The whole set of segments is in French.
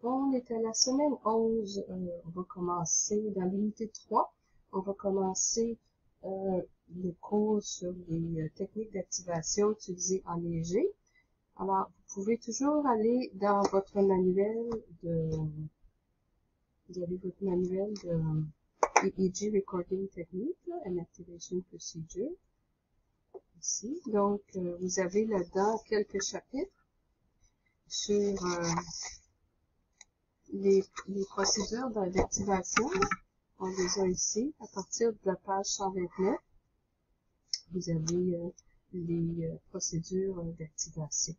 Bon, on est à la semaine 11. On va commencer dans l'unité 3. On va commencer le cours sur les techniques d'activation utilisées en léger. Alors, vous pouvez toujours aller dans votre manuel vous avez votre manuel de EEG Recording Technique, là, and Activation Procedure, ici. Donc, vous avez là-dedans quelques chapitres sur les procédures d'activation. On les a ici. À partir de la page 129, vous avez les procédures d'activation.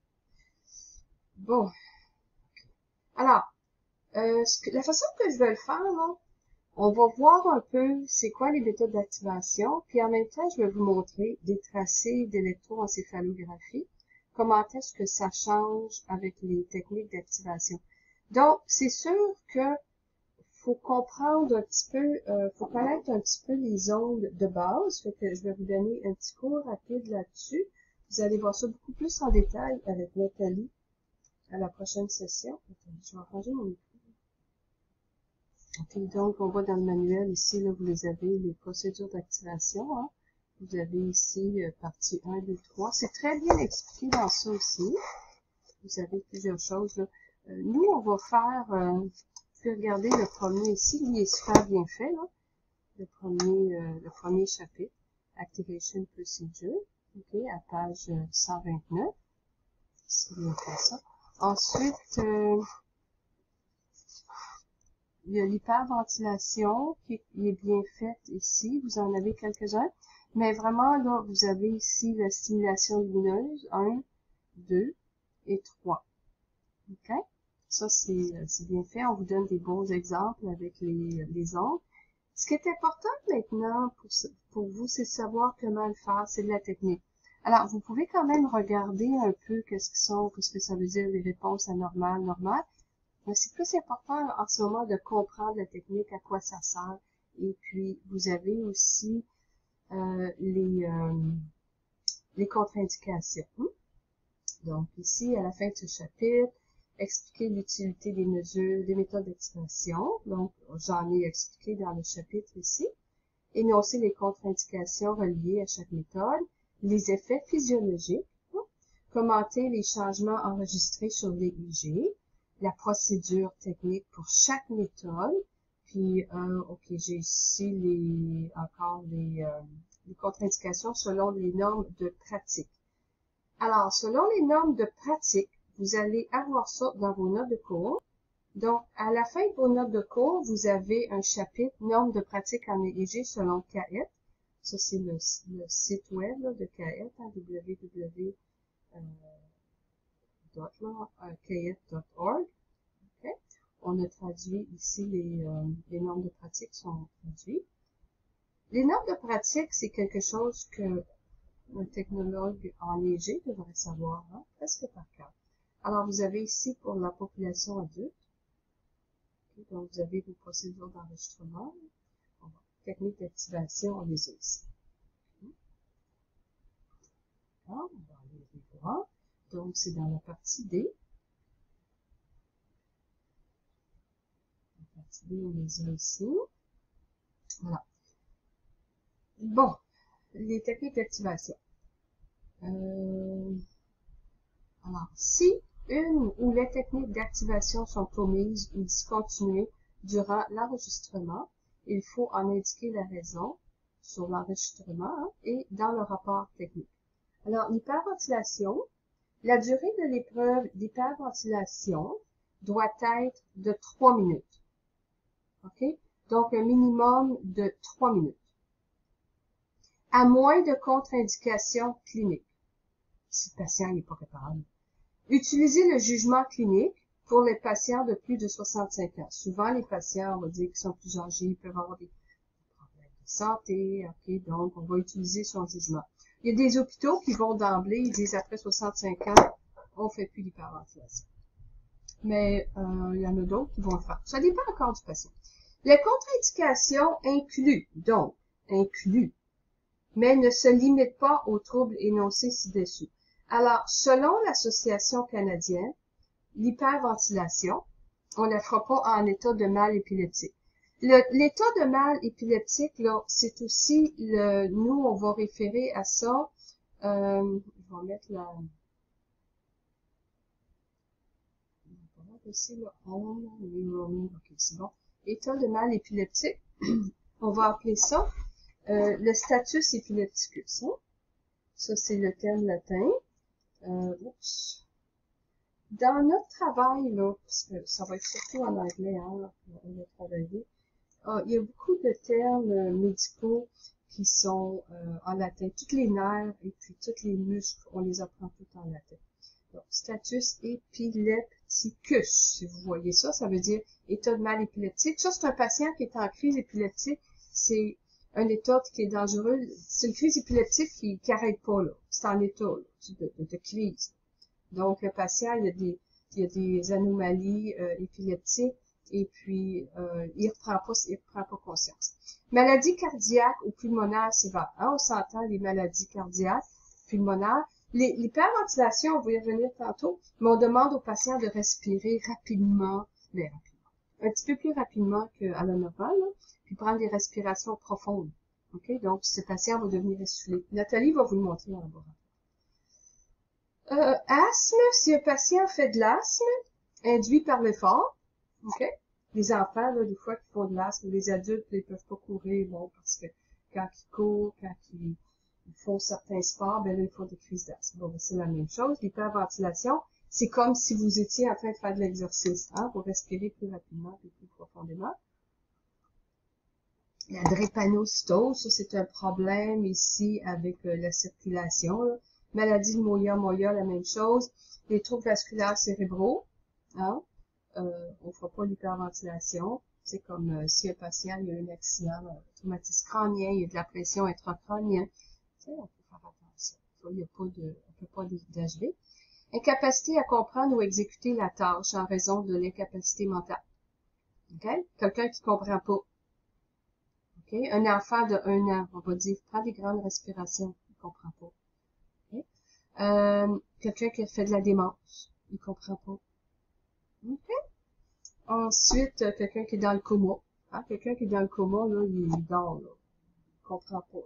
Bon. Alors, la façon que je vais le faire, là, on va voir un peu c'est quoi les méthodes d'activation, puis en même temps, je vais vous montrer des tracés d'électroencéphalographie, comment est-ce que ça change avec les techniques d'activation. Donc, c'est sûr que faut comprendre un petit peu, faut connaître un petit peu les ondes de base. Fait que je vais vous donner un petit cours rapide là-dessus. Vous allez voir ça beaucoup plus en détail avec Nathalie à la prochaine session. Attendez, je vais arranger mon micro. Ok, donc on va dans le manuel ici, là, vous les avez, les procédures d'activation. Hein. Vous avez ici partie 1, 2, 3. C'est très bien expliqué dans ça aussi. Vous avez plusieurs choses. Là. Nous, on va faire... puis regardez le premier ici, il est super bien fait, là. Le premier chapitre, Activation Procedure, ok, à page 129. C'est bien fait ça. Ensuite, il y a l'hyperventilation qui est bien faite ici. Vous en avez quelques-uns. Mais vraiment, là, vous avez ici la stimulation lumineuse, 1, 2 et 3. OK? Ça, c'est bien fait. On vous donne des bons exemples avec les ondes. Ce qui est important maintenant pour vous, c'est de savoir comment le faire. C'est de la technique. Alors, vous pouvez quand même regarder un peu qu'est-ce que ça veut dire les réponses anormales, normales. Mais c'est plus important en ce moment de comprendre la technique, à quoi ça sert. Et puis, vous avez aussi les contre-indications. Donc, ici, à la fin de ce chapitre, expliquer l'utilité des mesures, des méthodes d'activation. Donc, j'en ai expliqué dans le chapitre ici. Énoncer les contre-indications reliées à chaque méthode, les effets physiologiques, commenter les changements enregistrés sur l'EEG, la procédure technique pour chaque méthode, puis, ok, j'ai ici encore les contre-indications selon les normes de pratique. Alors, selon les normes de pratique, vous allez avoir ça dans vos notes de cours. Donc, à la fin de vos notes de cours, vous avez un chapitre normes de pratique en EEG selon CAET. Ça, c'est le site web là, de CAET, hein, www.caet.org. Okay. On a traduit ici, les normes de pratique sont traduites. Les normes de pratique, c'est quelque chose que un technologue en léger devrait savoir, hein, presque par cœur. Alors, vous avez ici pour la population adulte. Okay, donc, vous avez vos procédures d'enregistrement. Technique d'activation, on les a ici. D'accord, on va aller les voir. Donc, c'est dans la partie D. La partie D, on les a ici. Voilà. Bon, les techniques d'activation. Alors, si une ou les techniques d'activation sont omises ou discontinuées durant l'enregistrement, il faut en indiquer la raison sur l'enregistrement hein, et dans le rapport technique. Alors, l'hyperventilation, la durée de l'épreuve d'hyperventilation doit être de 3 minutes. OK? Donc, un minimum de 3 minutes. À moins de contre-indications cliniques. Si le patient n'est pas capable. Utilisez le jugement clinique pour les patients de plus de 65 ans. Souvent, les patients, on va dire, qui sont plus âgés, peuvent avoir des problèmes de santé. OK? Donc, on va utiliser son jugement. Il y a des hôpitaux qui vont d'emblée, ils disent après 65 ans, on fait plus d'hyperventilation. Mais il y en a d'autres qui vont le faire. Ça dépend encore du patient. Les contre-indications incluent, mais ne se limitent pas aux troubles énoncés ci-dessus. Alors, selon l'Association canadienne, l'hyperventilation, on la fera pas en état de mal épileptique. L'état de mal épileptique, là, c'est aussi nous, on va référer à ça. Je vais mettre la, ici, là, ok, c'est bon. État de mal épileptique, on va appeler ça le status épilepticus. Hein? Ça, c'est le terme latin. Oups. Dans notre travail, là, parce que ça va être surtout en anglais, hein, on va travailler, il y a beaucoup de termes médicaux qui sont en latin. Tous les nerfs et puis tous les muscles, on les apprend tout en latin. Donc, status épilepticus. Si vous voyez ça, ça veut dire état de mal épileptique. Ça, c'est un patient qui est en crise épileptique. C'est un état qui est dangereux. C'est une crise épileptique qui n'arrête pas, là. C'est en état là, de crise. Donc, le patient, il y a des anomalies épileptiques et puis il reprend pas conscience. Maladie cardiaque ou pulmonaire sévère. Hein, on s'entend les maladies cardiaques, pulmonaires. L'hyperventilation, on va y revenir tantôt, mais on demande aux patients de respirer rapidement, un petit peu plus rapidement qu'à la normale, là, puis prendre des respirations profondes. OK? Donc, ce patient va devenir essoufflé. Nathalie va vous le montrer en laboratoire. Asthme, si un patient fait de l'asthme, induit par l'effort, OK? Les enfants, là, des fois, qui font de l'asthme, les adultes, ils peuvent pas courir, bon, parce que quand ils courent, quand ils font certains sports, ben là, ils font des crises d'asthme. Bon, ben, c'est la même chose. L'hyperventilation, c'est comme si vous étiez en train de faire de l'exercice, hein? Vous respirez plus rapidement et plus profondément. La drépanocytose, ça, c'est un problème ici avec la circulation, là. Maladie de Moya, la même chose. Les troubles vasculaires cérébraux, hein? On fera pas l'hyperventilation. C'est comme si un patient il y a un accident, traumatisme crânien, il y a de la pression intracrânienne. Tu sais, on peut faire attention. Il y a pas de, on peut pas d'HV. Incapacité à comprendre ou exécuter la tâche en raison de l'incapacité mentale. OK? Quelqu'un qui comprend pas. OK? Un enfant de 1 an, on va dire, prend des grandes respirations, il comprend pas. Quelqu'un qui a fait de la démence, il comprend pas. OK? Ensuite, quelqu'un qui est dans le coma. Hein? Quelqu'un qui est dans le coma, là, il dort, là. Il comprend pas.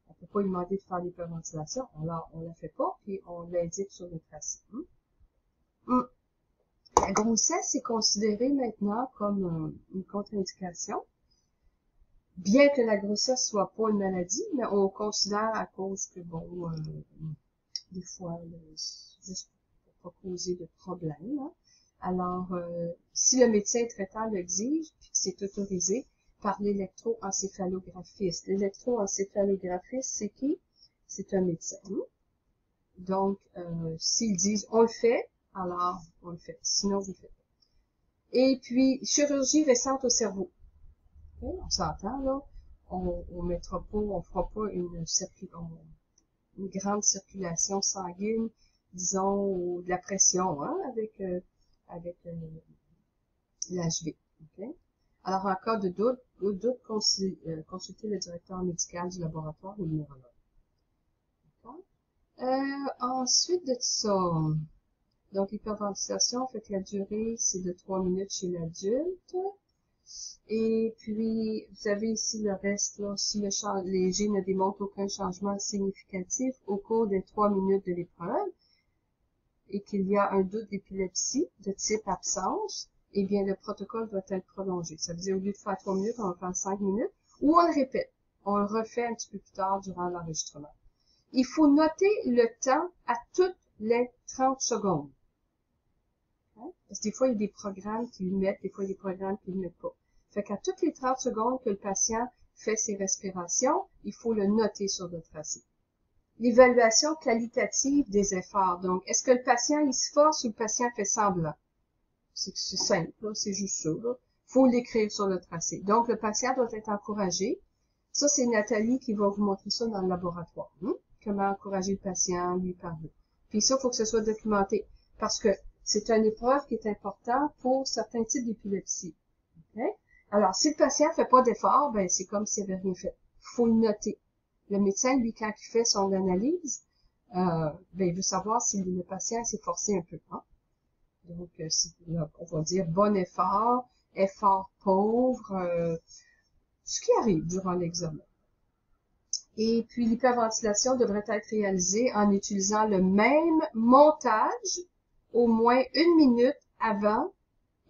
On peut pas lui demander de faire l'hyperventilation. Alors, on la fait pas, puis on l'indique sur le tracé. La grossesse est considérée maintenant comme une contre-indication. Bien que la grossesse soit pas une maladie, mais on considère à cause que, bon, des fois, juste pour pas causer de problème. Hein. Alors, si le médecin traitant l'exige, puis que c'est autorisé par l'électroencéphalographiste. L'électroencéphalographiste, c'est qui? C'est un médecin. Donc, s'ils disent on le fait, alors on le fait. Sinon, vous le faites pas. Et puis, chirurgie récente au cerveau. Okay, on s'entend, là. On mettra pas, on fera pas une grande circulation sanguine, disons, ou de la pression, hein, avec l'HV. Okay? Alors, en cas de doute, consultez le directeur médical du laboratoire ou le neurologue. Ensuite de ça, donc l'hyperventilation fait que la durée, c'est de 3 minutes chez l'adulte. Et puis, vous avez ici le reste, là, si les G ne démontrent aucun changement significatif au cours des 3 minutes de l'épreuve, et qu'il y a un doute d'épilepsie de type absence, eh bien, le protocole doit être prolongé. Ça veut dire, au lieu de faire 3 minutes, on va faire 5 minutes, ou on le répète. On le refait un petit peu plus tard durant l'enregistrement. Il faut noter le temps à toutes les 30 secondes. Hein? Parce que des fois, il y a des programmes qui le mettent, des fois, il y a des programmes qui le mettent pas. Fait qu'à toutes les 30 secondes que le patient fait ses respirations, il faut le noter sur le tracé. L'évaluation qualitative des efforts. Donc, est-ce que le patient, il se force ou le patient fait semblant? C'est simple, là, c'est juste ça. Il faut l'écrire sur le tracé. Donc, le patient doit être encouragé. Ça, c'est Nathalie qui va vous montrer ça dans le laboratoire. Comment encourager le patient, lui parler. Puis ça, il faut que ce soit documenté. Parce que c'est une épreuve qui est importante pour certains types d'épilepsie. Okay? Alors, si le patient fait pas d'effort, ben c'est comme s'il avait rien fait. Il faut le noter. Le médecin, lui, quand il fait son analyse, ben il veut savoir si le patient s'est forcé un peu. Hein? Donc, là, on va dire bon effort, effort pauvre, ce qui arrive durant l'examen. Et puis, l'hyperventilation devrait être réalisée en utilisant le même montage au moins 1 minute avant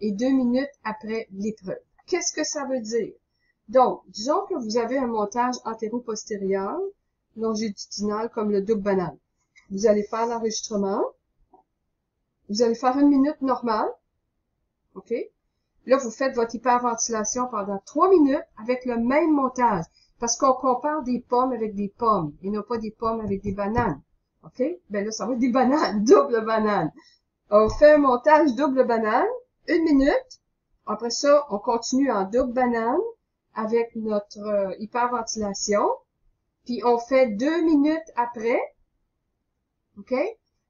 et 2 minutes après l'épreuve. Qu'est-ce que ça veut dire? Donc, disons que vous avez un montage antéro-postérieur longitudinal comme le double banane. Vous allez faire l'enregistrement. Vous allez faire 1 minute normale. OK? Là, vous faites votre hyperventilation pendant 3 minutes avec le même montage. Parce qu'on compare des pommes avec des pommes et non pas des pommes avec des bananes. OK? Ben là, ça va être des bananes, double banane. On fait un montage double banane, 1 minute. Après ça, on continue en double banane avec notre hyperventilation. Puis on fait 2 minutes après. OK?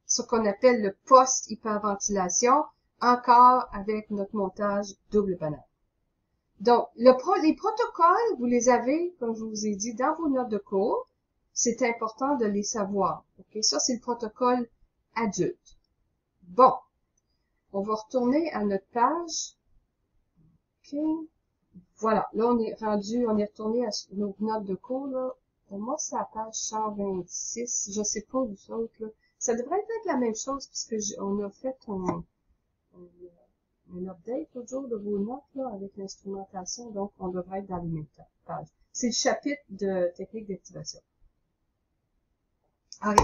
Ce qu'on appelle le post-hyperventilation, encore avec notre montage double banane. Donc, les protocoles, vous les avez, comme je vous ai dit, dans vos notes de cours. C'est important de les savoir. OK? Ça, c'est le protocole adulte. Bon. On va retourner à notre page. OK. Voilà. Là, on est retourné à nos notes de cours, là. Pour moi, c'est la page 126. Je sais pas, vous autres, là. Ça devrait être la même chose, puisque on a fait un update l'autre jour de vos notes, là, avec l'instrumentation. Donc, on devrait être dans les mêmes pages. C'est le chapitre de technique d'activation. Allez.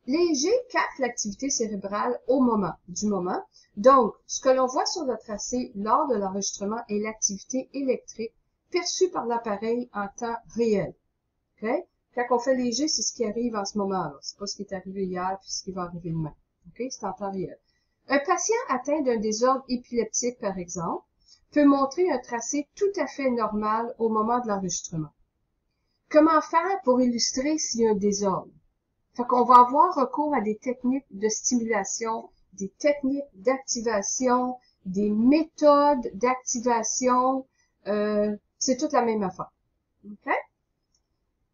Les G captent l'activité cérébrale au moment, du moment. Donc, ce que l'on voit sur le tracé lors de l'enregistrement est l'activité électrique perçue par l'appareil en temps réel. Okay? Quand on fait les G, c'est ce qui arrive en ce moment-là. C'est pas ce qui est arrivé hier puis ce qui va arriver demain. Okay? C'est en temps réel. Un patient atteint d'un désordre épileptique, par exemple, peut montrer un tracé tout à fait normal au moment de l'enregistrement. Comment faire pour illustrer s'il y a un désordre? Fait qu'on va avoir recours à des techniques de stimulation, des techniques d'activation, des méthodes d'activation. C'est toute la même affaire. Okay?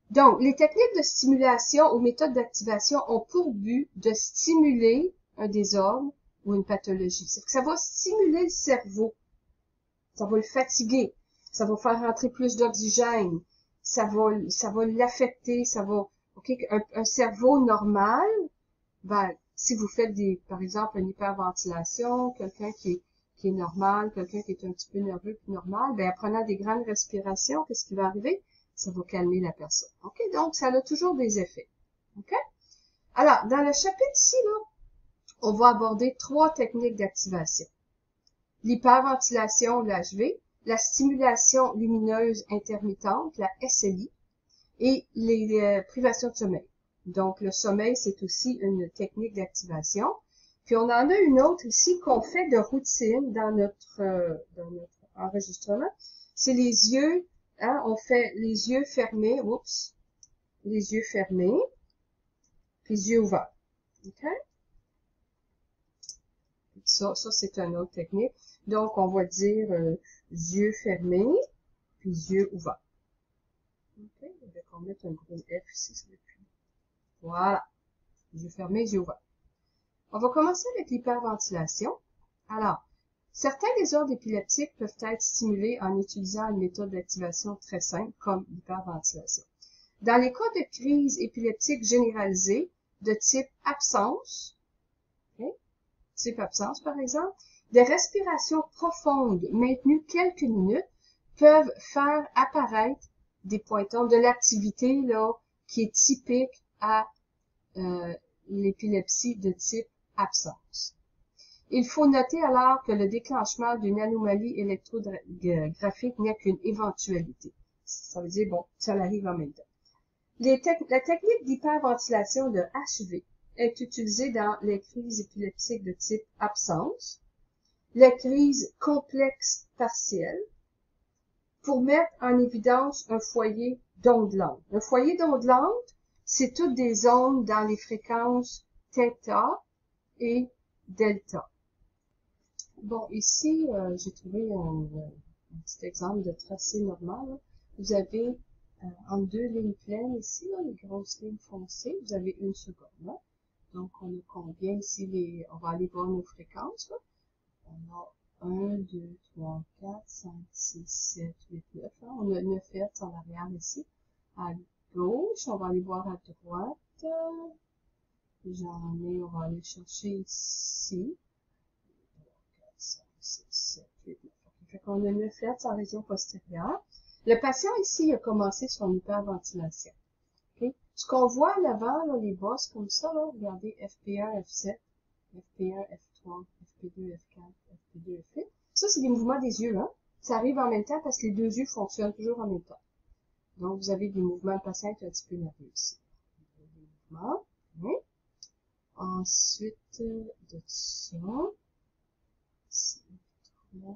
Donc, les techniques de stimulation ou méthodes d'activation ont pour but de stimuler un désordre ou une pathologie. C'est que ça va stimuler le cerveau. Ça va le fatiguer. Ça va faire rentrer plus d'oxygène. Ça va l'affecter. Ça va... OK, un cerveau normal, ben, si vous faites par exemple, une hyperventilation, quelqu'un qui est normal, quelqu'un qui est un petit peu nerveux puis normal, ben, en prenant des grandes respirations, qu'est-ce qui va arriver? Ça va calmer la personne. OK? Donc, ça a toujours des effets. OK? Alors, dans le chapitre ici, là, on va aborder 3 techniques d'activation. L'hyperventilation, l'HV, la stimulation lumineuse intermittente, la SLI, et les privations de sommeil. Donc, le sommeil, c'est aussi une technique d'activation. Puis, on en a une autre ici qu'on fait de routine dans notre enregistrement. C'est les yeux, hein, on fait les yeux fermés, les yeux fermés, puis les yeux ouverts. OK? Ça c'est une autre technique. Donc, on va dire yeux fermés, puis yeux ouverts. OK? On va mettre un gros F ici, ça va être plus. Voilà. Les yeux fermés, les yeux ouverts. On va commencer avec l'hyperventilation. Alors, certains désordres épileptiques peuvent être stimulés en utilisant une méthode d'activation très simple comme l'hyperventilation. Dans les cas de crise épileptique généralisée de type absence, okay, type absence par exemple, des respirations profondes maintenues quelques minutes peuvent faire apparaître des pointons de l'activité là qui est typique à l'épilepsie de type absence. Il faut noter alors que le déclenchement d'une anomalie électrographique n'est qu'une éventualité. Ça veut dire, bon, ça arrive en même temps. La technique d'hyperventilation de HV est utilisée dans les crises épileptiques de type absence, les crises complexes partielles, pour mettre en évidence un foyer d'ondes lentes. Un foyer d'ondes lentes, c'est toutes des ondes dans les fréquences θ et delta. Bon, ici, j'ai trouvé un petit exemple de tracé normal. Là. Vous avez entre 2 lignes pleines ici, là, les grosses lignes foncées, vous avez 1 seconde. Là. Donc, on a combien ici? On va aller voir nos fréquences. Là. On a 1, 2, 3, 4, 5, 6, 7, 8, 9. Hein? On a 9 Hertz en arrière ici. À gauche, on va aller voir à droite. J'en ai, on va aller chercher ici. 3, 4, 5, 6, 7, 8, 9. Fait qu'on a 9 Hertz en région postérieure. Le patient ici a commencé son hyperventilation. Okay? Ce qu'on voit à l'avant, là, les bosses comme ça, là, regardez FP1, F7, FP1, F3, FP2, F4, FP2, F8. Ça, c'est des mouvements des yeux, hein. Ça arrive en même temps parce que les deux yeux fonctionnent toujours en même temps. Donc, vous avez des mouvements, le patient est un petit peu nerveux ici. Des mouvements. Okay. Ensuite, de ça, c'est 3,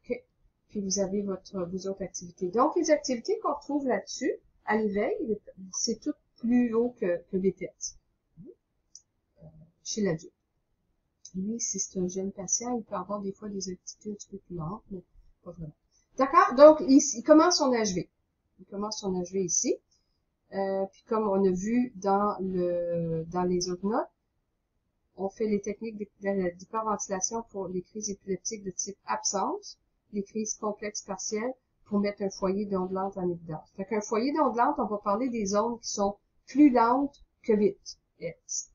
OK. Puis vous avez vos autres activités. Donc, les activités qu'on retrouve là-dessus, à l'éveil, c'est tout plus haut que 8 Hertz. Chez l'adulte. Lui, si c'est un jeune patient, il peut avoir des fois des activités un petit peu plus lentes, mais pas vraiment. D'accord? Donc, il commence son HV. Il commence son HV ici. Puis comme on a vu dans les autres notes, on fait les techniques d'hyperventilation pour les crises épileptiques de type absence, les crises complexes partielles, pour mettre un foyer d'onde lente en évidence. Fait qu'un foyer d'onde lente, on va parler des ondes qui sont plus lentes que 8 Hz.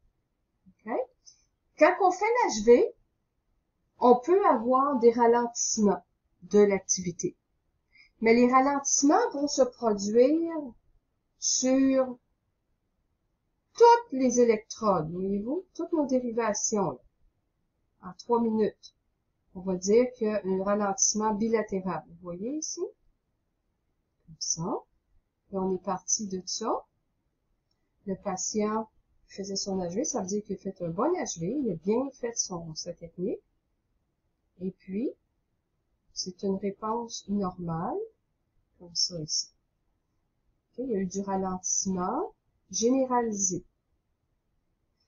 Okay? Quand on fait l'HV, on peut avoir des ralentissements de l'activité. Mais les ralentissements vont se produire sur toutes les électrodes, voyez-vous, toutes nos dérivations, là, en 3 minutes. On va dire qu'il y a un ralentissement bilatéral. Vous voyez ici? Comme ça. Et on est parti de ça. Le patient faisait son HV, ça veut dire qu'il a fait un bon HV, il a bien fait sa technique. Et puis, c'est une réponse normale, comme ça ici. Okay, il y a eu du ralentissement généralisé.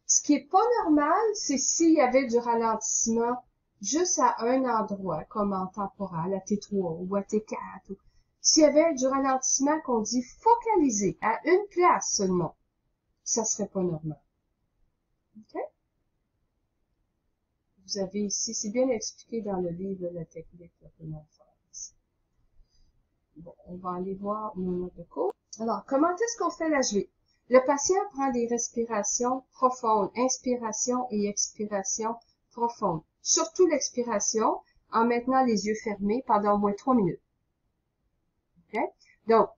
Ce qui est pas normal, c'est s'il y avait du ralentissement juste à un endroit, comme en temporal, à T3 ou à T4. S'il y avait du ralentissement qu'on dit focalisé à une place seulement, ça serait pas normal. OK? Vous avez ici, c'est bien expliqué dans le livre, la technique, comment faire ici. Bon, on va aller voir nos notes de cours. Alors, comment est-ce qu'on fait l'HV? Le patient prend des respirations profondes, inspiration et expiration profonde. Surtout l'expiration, en maintenant les yeux fermés pendant au moins 3 minutes. Okay? Donc,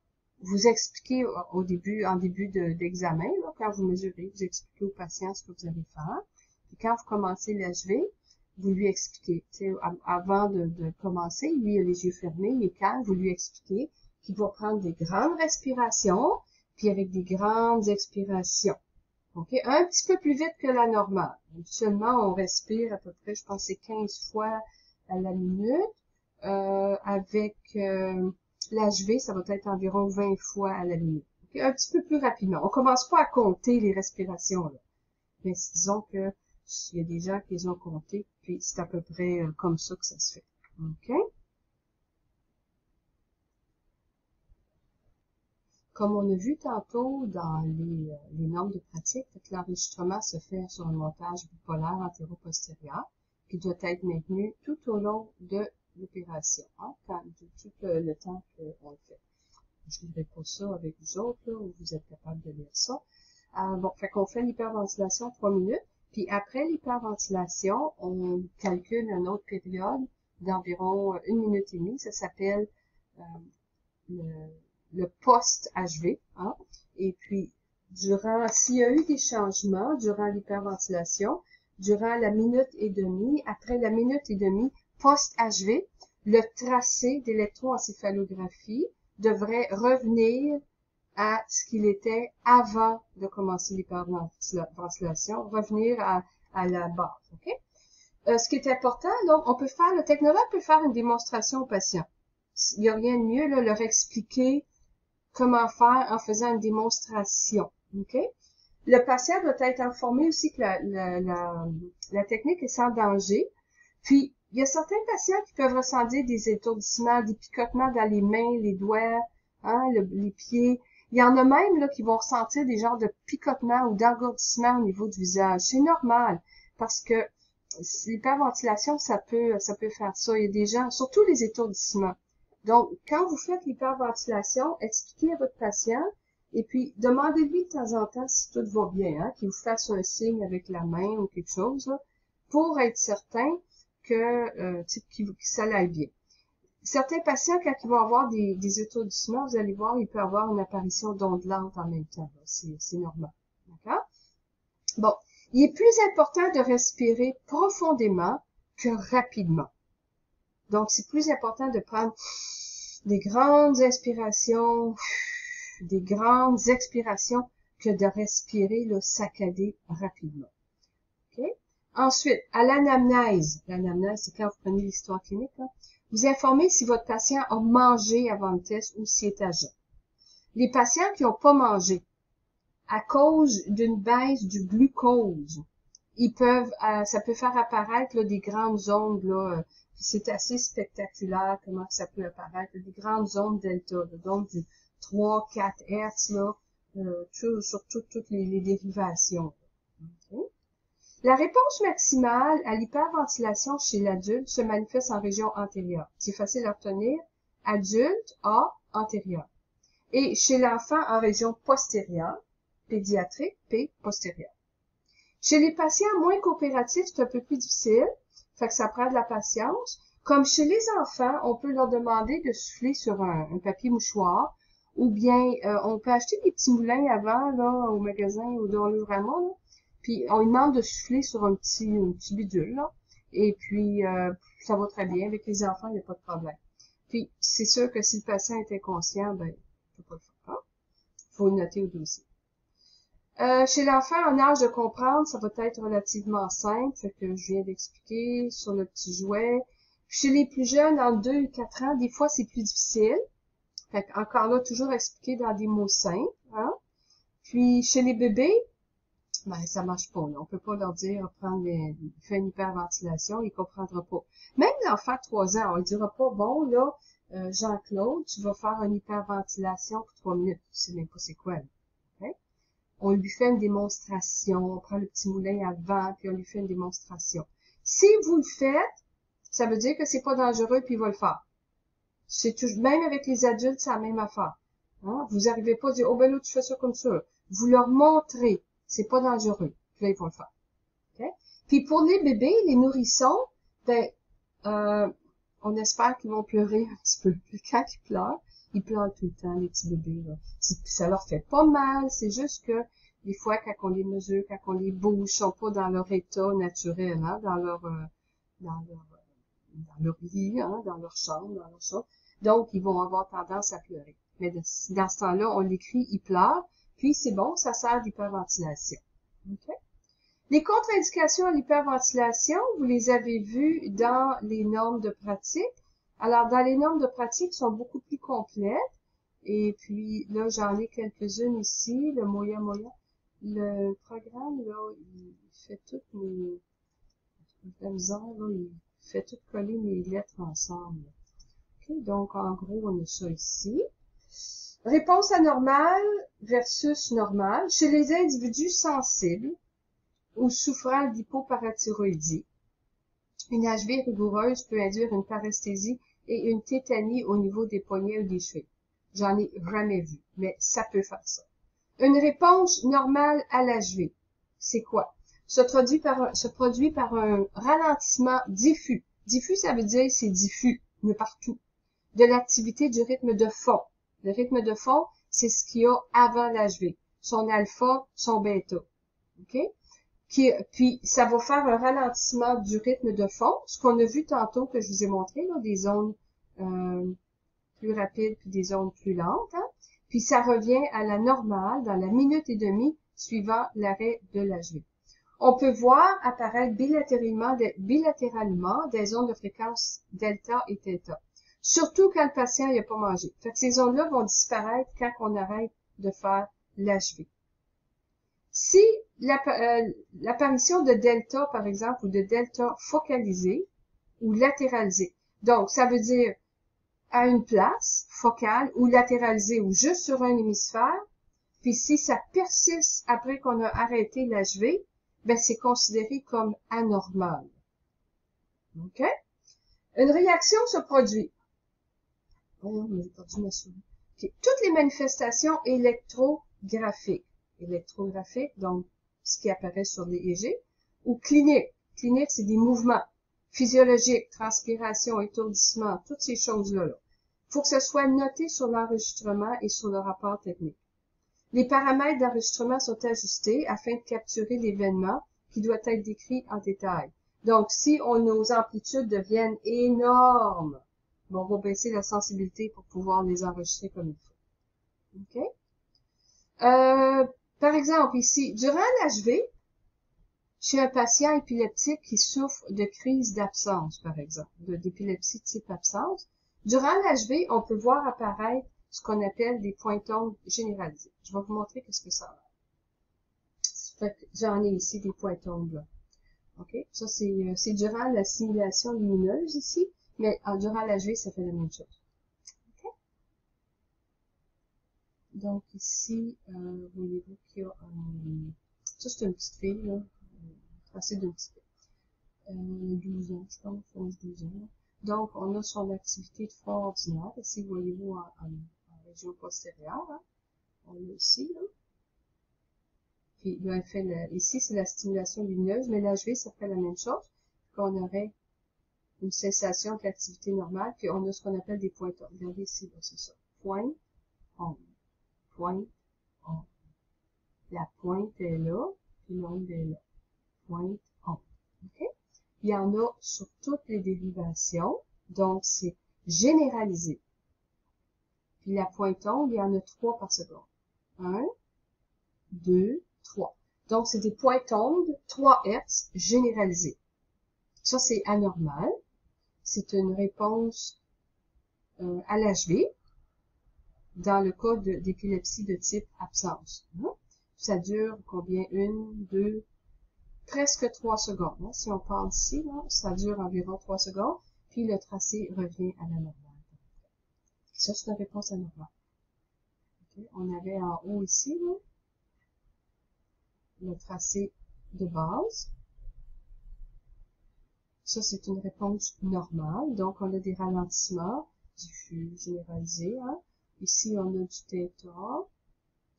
vous expliquez en début d'examen, quand vous mesurez, vous expliquez au patient ce que vous allez faire. Puis quand vous commencez l'HV, vous lui expliquez. Avant de commencer, lui, il a les yeux fermés, il est calme, vous lui expliquez qu'il va prendre des grandes respirations, puis avec des grandes expirations. Okay? Un petit peu plus vite que la normale. Habituellement, on respire à peu près, je pense, c'est 15 fois à la minute. Avec l'HV, ça va être environ 20 fois à la minute. Okay? Un petit peu plus rapidement. On commence pas à compter les respirations, là. Mais disons que il y a des gens qui les ont comptés, puis c'est à peu près comme ça que ça se fait. OK? Comme on a vu tantôt dans les normes de pratique, l'enregistrement se fait sur un montage bipolaire antéro-postérieur qui doit être maintenu tout au long de l'opération, hein, tout le temps qu'on le fait. Je ne lirai pas ça avec vous autres, là, où vous êtes capable de lire ça. Bon, fait qu'on fait l'hyperventilation 3 minutes, puis après l'hyperventilation, on calcule une autre période d'environ 1 minute et demie. Ça s'appelle le post-HV. Hein? Et puis, s'il y a eu des changements durant l'hyperventilation, durant la minute et demie, après la minute et demie, post-HV, le tracé d'électroencéphalographie devrait revenir à ce qu'il était avant de commencer l'hyperventilation, revenir à la base. Okay? Ce qui est important, donc, le technologue peut faire une démonstration au patient. Il n'y a rien de mieux, là, leur expliquer comment faire en faisant une démonstration. Okay? Le patient doit être informé aussi que la technique est sans danger. Puis, il y a certains patients qui peuvent ressentir des étourdissements, des picotements dans les mains, les doigts, hein, les pieds. Il y en a même là qui vont ressentir des genres de picotements ou d'engourdissement au niveau du visage. C'est normal parce que l'hyperventilation, ça peut faire ça. Il y a des gens, surtout les étourdissements. Donc, quand vous faites l'hyperventilation, expliquez à votre patient et puis demandez-lui de temps en temps si tout va bien, hein, qu'il vous fasse un signe avec la main ou quelque chose là, pour être certain que ça aille bien. Certains patients, quand ils vont avoir des étourdissements, vous allez voir, il peut avoir une apparition d'ondes lentes en même temps. C'est normal. D'accord? Bon. Il est plus important de respirer profondément que rapidement. Donc, c'est plus important de prendre des grandes inspirations, des grandes expirations que de respirer, là, saccadé rapidement. Okay? Ensuite, à l'anamnèse. L'anamnèse, c'est quand vous prenez l'histoire clinique, là. Vous informez si votre patient a mangé avant le test ou s'il est à jeun. Les patients qui n'ont pas mangé, à cause d'une baisse du glucose, ça peut faire apparaître là, des grandes ondes, là, c'est assez spectaculaire comment ça peut apparaître, des grandes ondes delta, là, donc du 3-4 Hz, là, sur toutes les dérivations. Okay. La réponse maximale à l'hyperventilation chez l'adulte se manifeste en région antérieure. C'est facile à obtenir. Adulte, A, antérieur. Et chez l'enfant en région postérieure, pédiatrique, P, postérieure. Chez les patients moins coopératifs, c'est un peu plus difficile, fait que ça prend de la patience. Comme chez les enfants, on peut leur demander de souffler sur un papier mouchoir, ou bien on peut acheter des petits moulins avant là au magasin ou dans le vraiment, là, puis on lui demande de souffler sur un petit bidule, là, et puis ça va très bien. Avec les enfants, il n'y a pas de problème. Puis c'est sûr que si le patient est inconscient, ben, il ne peut pas le faire. Hein? Faut le noter au dossier. Chez l'enfant en âge de comprendre, ça va être relativement simple, fait que je viens d'expliquer sur le petit jouet. Chez les plus jeunes, entre 2 et 4 ans, des fois c'est plus difficile. Fait que encore là, toujours expliquer dans des mots simples. Hein? Puis chez les bébés, ben ça marche pas. Là. On peut pas leur dire faire une hyperventilation, ils comprendront pas. Même l'enfant de 3 ans, on ne dira pas, bon là, Jean-Claude, tu vas faire une hyperventilation pour 3 minutes. Tu sais même pas c'est quoi. Là. Okay? On lui fait une démonstration, on prend le petit moulin avant, puis on lui fait une démonstration. Si vous le faites, ça veut dire que c'est pas dangereux, puis il va le faire. C'est toujours, même avec les adultes, c'est la même affaire. Hein? Vous arrivez pas à dire, oh ben là, tu fais ça comme ça. Vous leur montrez, c'est pas dangereux, puis là, ils vont le faire. Okay? Puis pour les bébés, les nourrissons, ben, on espère qu'ils vont pleurer un petit peu. Puis quand ils pleurent tout le temps, les petits bébés, là. Ça leur fait pas mal, c'est juste que des fois, quand on les mesure, quand on les bouge, ils sont pas dans leur état naturel, hein, dans leur lit, hein, dans leur chambre, Donc, ils vont avoir tendance à pleurer. Mais dans ce temps-là, on l'écrit, ils pleurent, puis c'est bon, ça sert d'hyperventilation. Okay? Les contre-indications à l'hyperventilation, vous les avez vues dans les normes de pratique. Alors, dans les normes de pratique, sont beaucoup plus complètes. Et puis, là, j'en ai quelques-unes ici. Le Moya. Le programme, là, il fait toutes mes... La misère, là, il fait tout coller mes lettres ensemble. Okay, donc, en gros, on a ça ici. Réponse anormale versus normale. Chez les individus sensibles ou souffrant d'hypoparathyroïdie, une HV rigoureuse peut induire une paresthésie et une tétanie au niveau des poignets ou des chevilles. J'en ai jamais vu, mais ça peut faire ça. Une réponse normale à l'HV, c'est quoi? Se produit par un ralentissement diffus. Diffus, ça veut dire c'est diffus, mais partout. De l'activité du rythme de fond. Le rythme de fond, c'est ce qu'il y a avant l'HV. Son alpha, son bêta. OK? Puis, ça va faire un ralentissement du rythme de fond. Ce qu'on a vu tantôt, que je vous ai montré, là, des zones plus rapides puis des zones plus lentes. Hein? Puis, ça revient à la normale dans la minute et demie suivant l'arrêt de l'HV. On peut voir apparaître bilatéralement des zones de fréquence delta et theta. Surtout quand le patient n'a pas mangé. Fait que ces zones-là vont disparaître quand on arrête de faire l'HV. Si l'apparition de delta, par exemple, ou de delta focalisé ou latéralisé. Donc, ça veut dire à une place focale ou latéralisée ou juste sur un hémisphère. Puis si ça persiste après qu'on a arrêté l'HV, ben c'est considéré comme anormal. OK? Une réaction se produit. Voyons, j'ai perdu ma souris. Okay. Toutes les manifestations électrographiques. Électrographiques, donc ce qui apparaît sur les EG, ou cliniques. Cliniques, c'est des mouvements physiologiques, transpiration, étourdissement, toutes ces choses-là. Il faut que ce soit noté sur l'enregistrement et sur le rapport technique. Les paramètres d'enregistrement sont ajustés afin de capturer l'événement qui doit être décrit en détail. Donc, si nos amplitudes deviennent énormes, on va baisser la sensibilité pour pouvoir les enregistrer comme il faut. OK? Par exemple, ici, durant l'HV, chez un patient épileptique qui souffre de crise d'absence, par exemple, d'épilepsie type absence, durant l'HV, on peut voir apparaître ce qu'on appelle des pointons généralisés. Je vais vous montrer qu'est-ce que ça a. J'en ai ici des pointons là. OK? Ça, c'est durant la simulation lumineuse ici, mais durant l'HV, ça fait la même chose. OK? Donc ici, voyez-vous qu'il y a ça, c'est une petite fille, là. Tracé d'une petite fille. 12 ans, je pense, 11-12 ans. Donc, on a son activité de fort ordinaire. Ici, voyez-vous en région postérieure. Hein? On l'a ici, là. Puis, là, ici, c'est la stimulation lumineuse, mais l'HV, ça fait la même chose. Qu'on aurait une cessation de l'activité normale, puis on a ce qu'on appelle des pointons. Regardez ici, là, c'est ça. Point, onde. Point, onde. La pointe est là, puis l'onde est là. Pointe, onde. OK? Il y en a sur toutes les dérivations, donc c'est généralisé. Puis la pointe onde, il y en a 3 par seconde. 1, 2, 3. Donc c'est des pointes ondes 3 Hz généralisées. Ça, c'est anormal. C'est une réponse à l'HV dans le cas d'épilepsie de type absence. Ça dure combien? 1, 2, presque 3 secondes. Hein? Si on part d'ici, ça dure environ 3 secondes, puis le tracé revient à la normale. Ça, c'est une réponse anormale. Okay? On avait en haut ici, là, le tracé de base. Ça, c'est une réponse normale. Donc, on a des ralentissements diffus, généralisés. Hein? Ici, on a du θ.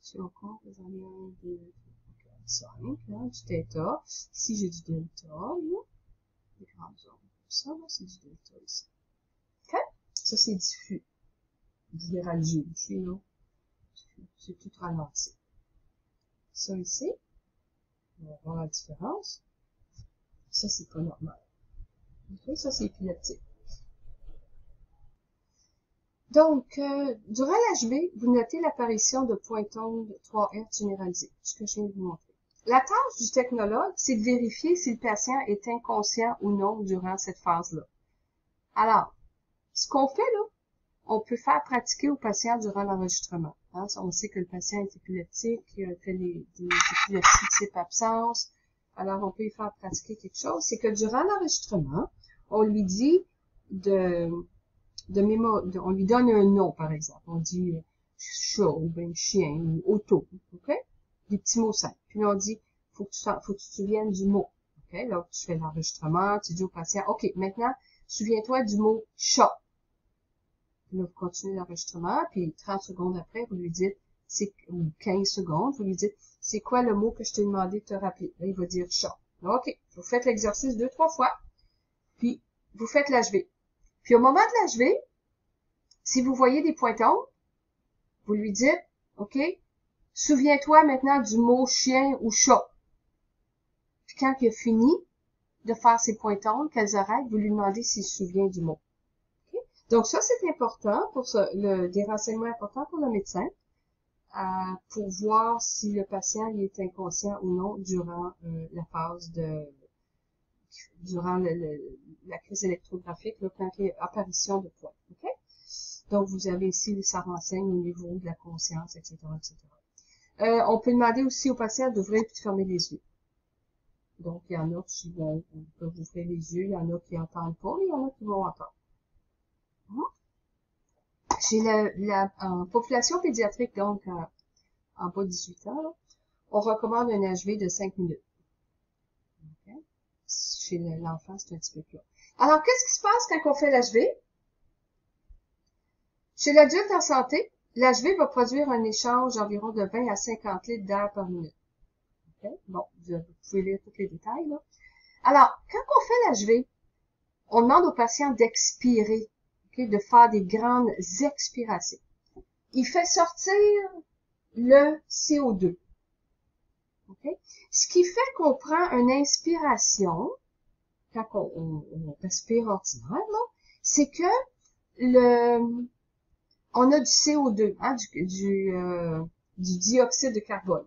Si on compte, j'en ai 1, 2, 3, 4, 5, hein, du θ. Ici, j'ai du delta, là. Les grandes ondes. Ça, là, c'est du delta ici. OK? Ça, c'est diffus. Généralisé ici, là. C'est tout ralenti. Ça, ici, on va voir la différence. Ça, c'est pas normal. OK? Ça, c'est épileptique. Donc, durant l'HV, vous notez l'apparition de pointons de 3 Hz généralisés, ce que je viens de vous montrer. La tâche du technologue, c'est de vérifier si le patient est inconscient ou non durant cette phase-là. Alors, ce qu'on fait là, on peut faire pratiquer au patient durant l'enregistrement. Hein? On sait que le patient est épileptique, qu'il fait des épilepsies type absence. Alors, on peut lui faire pratiquer quelque chose. C'est que durant l'enregistrement, on lui dit on lui donne un nom, par exemple. On dit chat, ou bien chien, ou auto, OK? Des petits mots simples. Puis là, on dit, faut que tu te souviennes du mot. OK? Là, tu fais l'enregistrement, tu dis au patient, OK, maintenant, souviens-toi du mot chat. Puis là, vous continuez l'enregistrement, puis 30 secondes après, vous lui dites, ou 15 secondes, vous lui dites, c'est quoi le mot que je t'ai demandé de te rappeler? Là, il va dire chat. Là, OK. Vous faites l'exercice 2-3 fois, puis vous faites l'HV. Puis au moment de l'HV, si vous voyez des pointons, vous lui dites, OK, souviens-toi maintenant du mot chien ou chat. Puis quand il a fini de faire ses pointons, qu'elles arrêtent, vous lui demandez s'il se souvient du mot. Okay? Donc ça, c'est important pour des renseignements importants pour le médecin, pour voir si le patient il est inconscient ou non durant la phase durant la crise électrographique, là, quand il y a apparition de points. Okay? Donc, vous avez ici, ça renseigne au niveau de la conscience, etc., etc. On peut demander aussi au patient d'ouvrir et de fermer les yeux. Donc, il y en a qui peuvent ouvrir les yeux, il y en a qui n'entendent pas, et il y en a qui vont entendre. Chez en population pédiatrique, donc en bas de 18 ans, là, on recommande un HV de 5 minutes. Okay? Chez l'enfant, c'est un petit peu plus long. Alors, qu'est-ce qui se passe quand on fait l'HV? Chez l'adulte en santé, l'HV va produire un échange d'environ de 20 à 50 litres d'air par minute. Okay? Bon, vous pouvez lire tous les détails, là. Alors, quand on fait l'HV, on demande aux patients d'expirer, okay, de faire des grandes expirations. Il fait sortir le CO2. Okay? Ce qui fait qu'on prend une inspiration, quand on respire ordinairement, c'est que on a du CO2, hein, du dioxyde de carbone.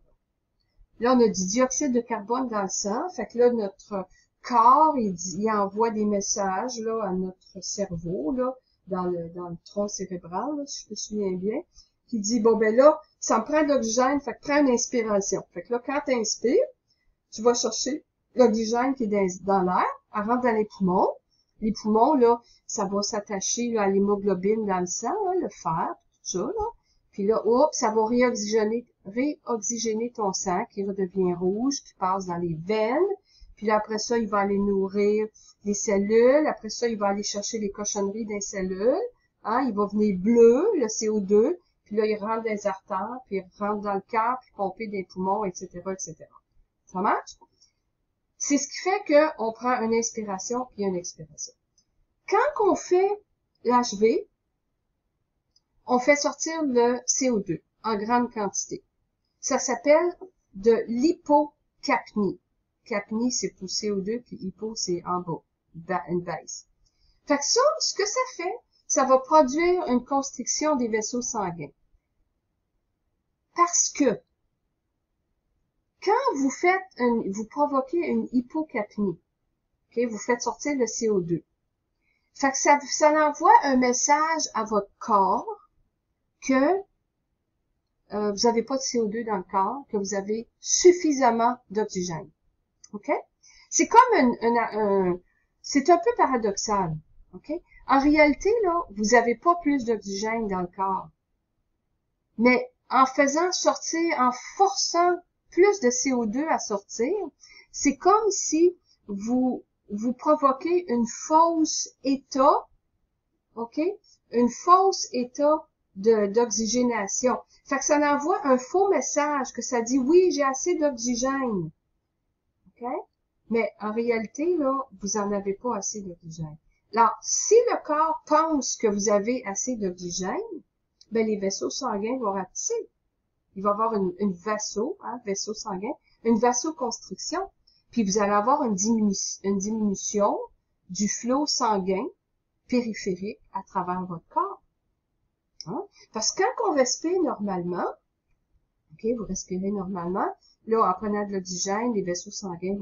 Là, on a du dioxyde de carbone dans le sang, fait que là, notre corps, il envoie des messages, là, à notre cerveau, là, dans le tronc cérébral, là, si je me souviens bien, qui dit, bon, ben là, ça me prend de l'oxygène, fait que prends une inspiration. Fait que là, quand tu inspires, tu vas chercher l'oxygène qui est dans l'air, elle rentre dans les poumons. Les poumons, là, ça va s'attacher à l'hémoglobine dans le sang, hein, le fer, tout ça, là. Puis là, hop, ça va réoxygéner ton sang qui redevient rouge, qui passe dans les veines. Puis là, après ça, il va aller nourrir les cellules. Après ça, il va aller chercher les cochonneries des cellules. Hein, il va venir bleu, le CO2. Puis là, il rentre dans les artères, puis il rentre dans le cœur, puis pomper des poumons, etc., etc. Ça marche? C'est ce qui fait qu'on prend une inspiration puis une expiration. Quand on fait l'HV, on fait sortir le CO2 en grande quantité. Ça s'appelle de l'hypocapnie. Capnie, c'est pour CO2, puis hypo, c'est en bas, une baisse. Fait que ça, ce que ça fait, ça va produire une constriction des vaisseaux sanguins. Parce que, quand vous provoquez une hypocapnie, okay, vous faites sortir le CO2. Fait que ça envoie un message à votre corps que vous n'avez pas de CO2 dans le corps, que vous avez suffisamment d'oxygène. OK? C'est comme c'est un peu paradoxal. OK? En réalité, là, vous n'avez pas plus d'oxygène dans le corps. Mais en faisant sortir, en forçant plus de CO2 à sortir, c'est comme si vous provoquez une fausse état, OK? Une fausse état d'oxygénation. Fait que ça envoie un faux message que ça dit oui, j'ai assez d'oxygène. OK? Mais en réalité, là, vous en avez pas assez d'oxygène. Alors, si le corps pense que vous avez assez d'oxygène, ben les vaisseaux sanguins vont rapetisser. Il va y avoir une vaisseau sanguin, une vasoconstriction, puis vous allez avoir une diminution du flot sanguin périphérique à travers votre corps. Hein? Parce que quand on respire normalement, OK, vous respirez normalement, là, en prenant de l'oxygène, les vaisseaux sanguins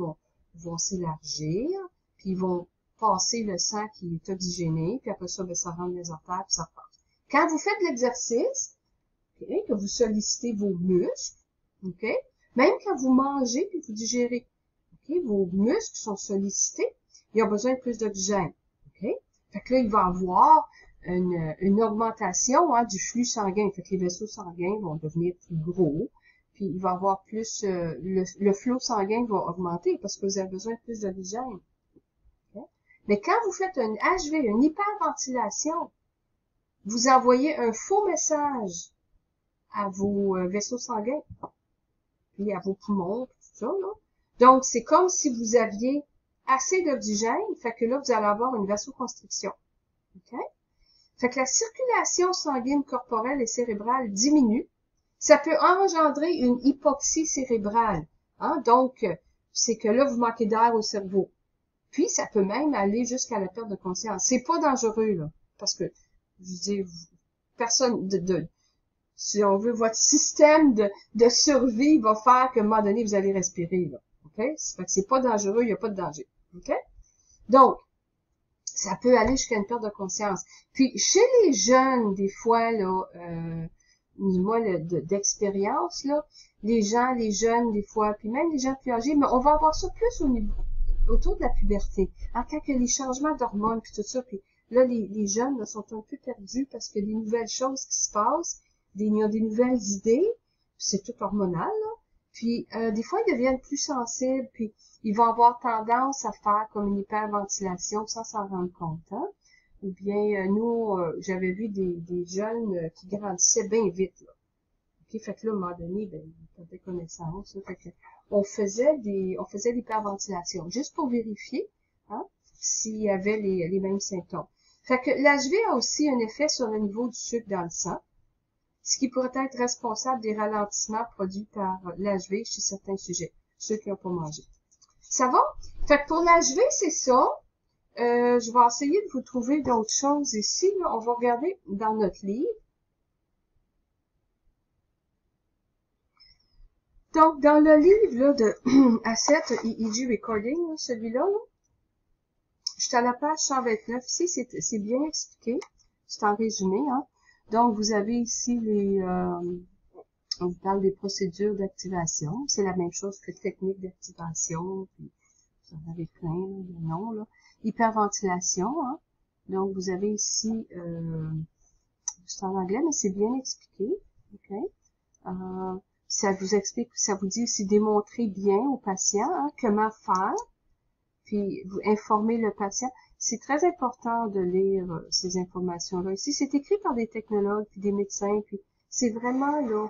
vont s'élargir, puis ils vont passer le sang qui est oxygéné, puis après ça, ben, ça rentre dans les artères, puis ça repart. Quand vous faites de l'exercice, okay, que vous sollicitez vos muscles, OK, même quand vous mangez puis vous digérez, OK, vos muscles sont sollicités, ils ont besoin de plus d'oxygène, OK? Fait que là, il va y avoir une augmentation du flux sanguin. Fait que les vaisseaux sanguins vont devenir plus gros, puis il va y avoir plus, le flot sanguin va augmenter parce que vous avez besoin de plus d'oxygène. Okay? Mais quand vous faites un HV, une hyperventilation, vous envoyez un faux message à vos vaisseaux sanguins, puis à vos poumons, tout ça, là. Donc, c'est comme si vous aviez assez d'oxygène, fait que là, vous allez avoir une vasoconstriction. OK? Fait que la circulation sanguine corporelle et cérébrale diminue. Ça peut engendrer une hypoxie cérébrale. Hein? Donc, c'est que là, vous manquez d'air au cerveau. Puis, ça peut même aller jusqu'à la perte de conscience. C'est pas dangereux, là. Parce que, je veux dire, personne si on veut, votre système de survie va faire qu'à un moment donné, vous allez respirer, là. OK? Fait que c'est pas dangereux, il n'y a pas de danger. OK? Donc, ça peut aller jusqu'à une perte de conscience. Puis, chez les jeunes, des fois, là, moi, d'expérience, là, les jeunes, des fois, puis même les gens plus âgés, mais on va avoir ça plus autour de la puberté. Hein, quand il y a les changements d'hormones, puis tout ça, puis là, les jeunes là, sont un peu perdus parce qu'il y a des nouvelles choses qui se passent, ils ont des nouvelles idées, c'est tout hormonal, là. Puis, des fois, ils deviennent plus sensibles, puis ils vont avoir tendance à faire comme une hyperventilation sans s'en rendre compte, hein. Ou bien, nous, j'avais vu des jeunes qui grandissaient bien vite, là. OK, fait que là, à un moment donné, ben, ils perdaient connaissance, là. Fait que on faisait l'hyperventilation, juste pour vérifier, hein, s'il y avait les mêmes symptômes. Fait que l'HV a aussi un effet sur le niveau du sucre dans le sang, ce qui pourrait être responsable des ralentissements produits par l'HV chez certains sujets, ceux qui n'ont pas mangé. Ça va? Fait que pour l'HV, c'est ça. Je vais essayer de vous trouver d'autres choses ici. Là. On va regarder dans notre livre. Donc, dans le livre là, de Asset EEG Recording, celui-là, là, je suis à la page 129. Ici, c'est bien expliqué. C'est en résumé. Hein. Donc, vous avez ici on vous parle des procédures d'activation. C'est la même chose que technique d'activation. Puis, vous en avez plein de noms. Là. Hyperventilation. Hein. Donc, vous avez ici, c'est en anglais, mais c'est bien expliqué. OK. Ça vous explique, ça vous dit aussi démontrer bien au patient hein, comment faire, puis vous informer le patient. C'est très important de lire ces informations-là. Ici, c'est écrit par des technologues puis des médecins, puis c'est vraiment là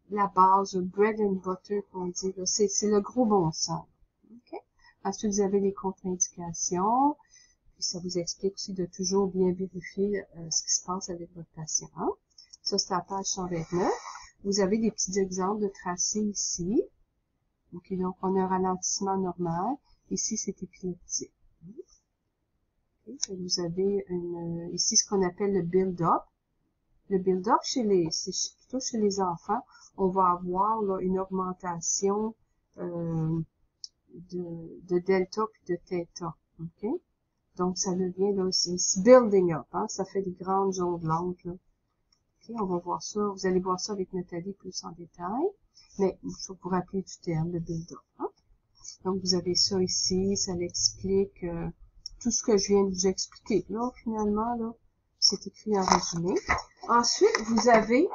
la base, le bread and butter qu'on dit. C'est le gros bon sens. Okay? Ensuite, vous avez les contre-indications, puis ça vous explique aussi de toujours bien vérifier ce qui se passe avec votre patient. Hein? Ça, c'est à la page 129. Vous avez des petits exemples de tracés ici. Okay, donc, on a un ralentissement normal. Ici, c'est épileptique. Okay, vous avez ici ce qu'on appelle le build-up. Le build-up, c'est plutôt chez les enfants, on va avoir là, une augmentation de delta puis de theta. Okay? Donc, ça devient là, c'est building up. Hein? Ça fait des grandes zones blanches. Là. Okay, on va voir ça. Vous allez voir ça avec Nathalie plus en détail. Mais il faut vous rappeler du terme, le build-up. Hein? Donc, vous avez ça ici. Ça l'explique tout ce que je viens de vous expliquer. Là, finalement, là, c'est écrit en résumé. Ensuite, vous avez,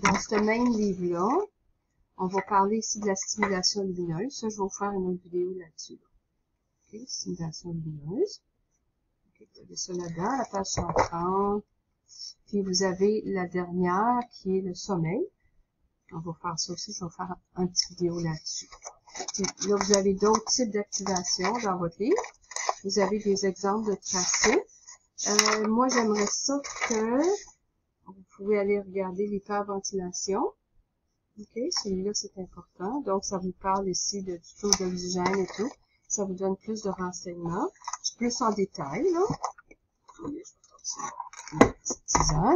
dans ce même livre-là, on va parler ici de la stimulation lumineuse. Ça, je vais vous faire une autre vidéo là-dessus. OK, stimulation lumineuse. OK, vous avez ça là-dedans, la page 130. Puis vous avez la dernière qui est le sommeil. On va faire ça aussi, je vais faire un petit vidéo là-dessus. Là, vous avez d'autres types d'activation dans votre livre. Vous avez des exemples de tracés. Moi, j'aimerais ça que vous pouvez aller regarder l'hyperventilation. OK, celui-là, c'est important. Donc, ça vous parle ici du taux d'oxygène et tout. Ça vous donne plus de renseignements. Plus en détail, là. Une petite tisane.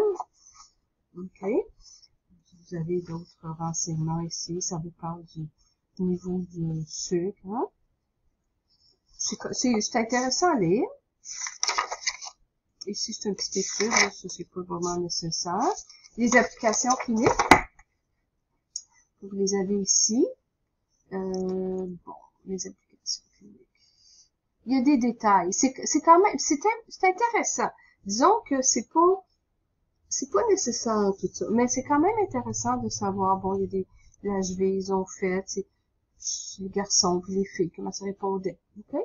OK. Vous avez d'autres renseignements ici. Ça vous parle du niveau du sucre. Hein? C'est intéressant à lire. Ici, c'est un petit étude. Là, ça, c'est pas vraiment nécessaire. Les applications cliniques. Vous les avez ici. Bon, les applications cliniques. Il y a des détails. C'est quand même, c'est intéressant. Disons que c'est pas nécessaire tout ça, mais c'est quand même intéressant de savoir, bon, il y a des l'HV, ils ont fait, les garçons puis les filles, comment ça répondait, ok?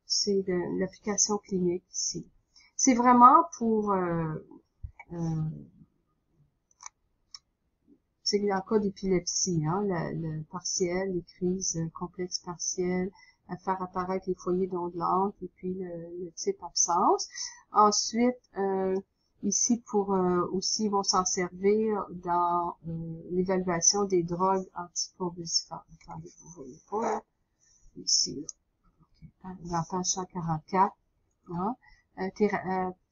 C'est l'application clinique ici. C'est vraiment pour, c'est dans le cas d'épilepsie, hein, le partiel, les crises complexes partielles, à faire apparaître les foyers d'ondes lentes et puis le type absence. Ensuite, ici pour aussi ils vont s'en servir dans l'évaluation des drogues anticonvulsivantes. Attendez, vous voyez pas là. Ici, là. Okay. Dans page 144, hein?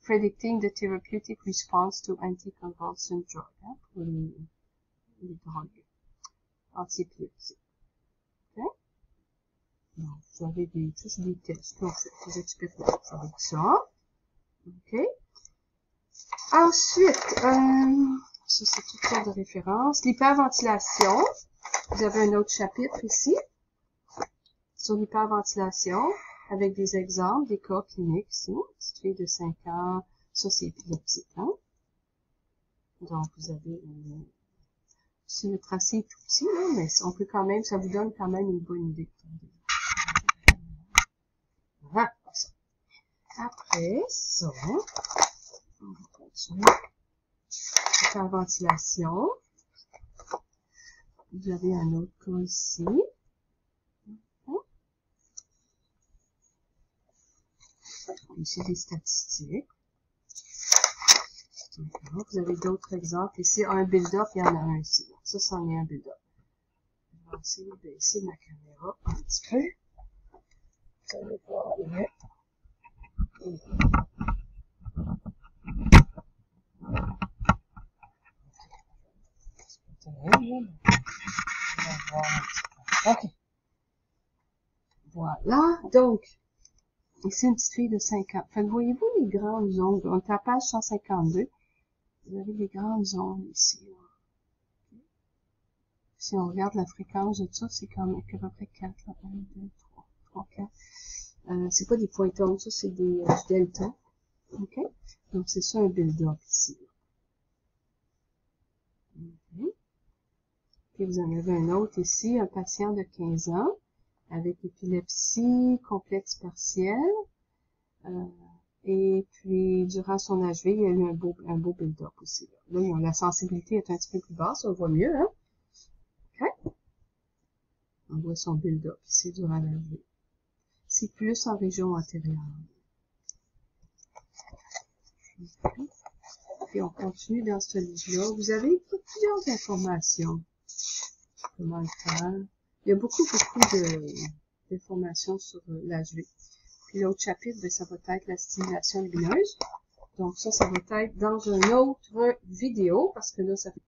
Predicting the therapeutic response to anticonvulsant drug, hein, pour les drogues anti-épileptiques. Okay? Donc, vous avez tous des tests qu'on fait, des expériences avec ça. OK? Ensuite, ça c'est toutes sortes de références. L'hyperventilation. Vous avez un autre chapitre ici sur l'hyperventilation. avec des exemples, des cas cliniques ici. Petite fille de 5 ans, ça c'est épileptique, hein? Donc, vous avez si le tracé est tout petit, là, mais on peut quand même, ça vous donne quand même une bonne idée. Voilà, ça. Après ça, on va continuer. La ventilation. Vous avez un autre cas ici. Ici, des statistiques. Vous avez d'autres exemples. Ici, un build-up, il y en a un ici. Ça, c'en est un build-up. Je vais essayer de baisser ma caméra un petit peu. Vous allez voir mieux. OK. Voilà. Donc, ici, une petite fille de 5 ans. Fait que voyez-vous les grandes ondes? On est à page 152. Vous avez les grandes ondes ici. Si on regarde la fréquence de ça, c'est quand même à peu près 4. 1, 2, 3, 4. C'est pas des pointons, ça, c'est des delta. OK? Donc, c'est ça un build-up ici. Puis, vous en avez un autre ici, un patient de 15 ans, avec épilepsie, complexe partiel. Et puis, durant son HV, il y a eu un beau build-up aussi. Là, la sensibilité est un petit peu plus basse, on voit mieux, hein? OK? On voit son build-up ici durant l'HV. C'est plus en région antérieure. Et on continue dans ce livre-là. Vous avez plusieurs informations. Comment le faire. Il y a beaucoup d'informations sur l'HV. Puis l'autre chapitre, ça va être la stimulation lumineuse. Donc ça va être dans une autre vidéo, parce que là, ça fait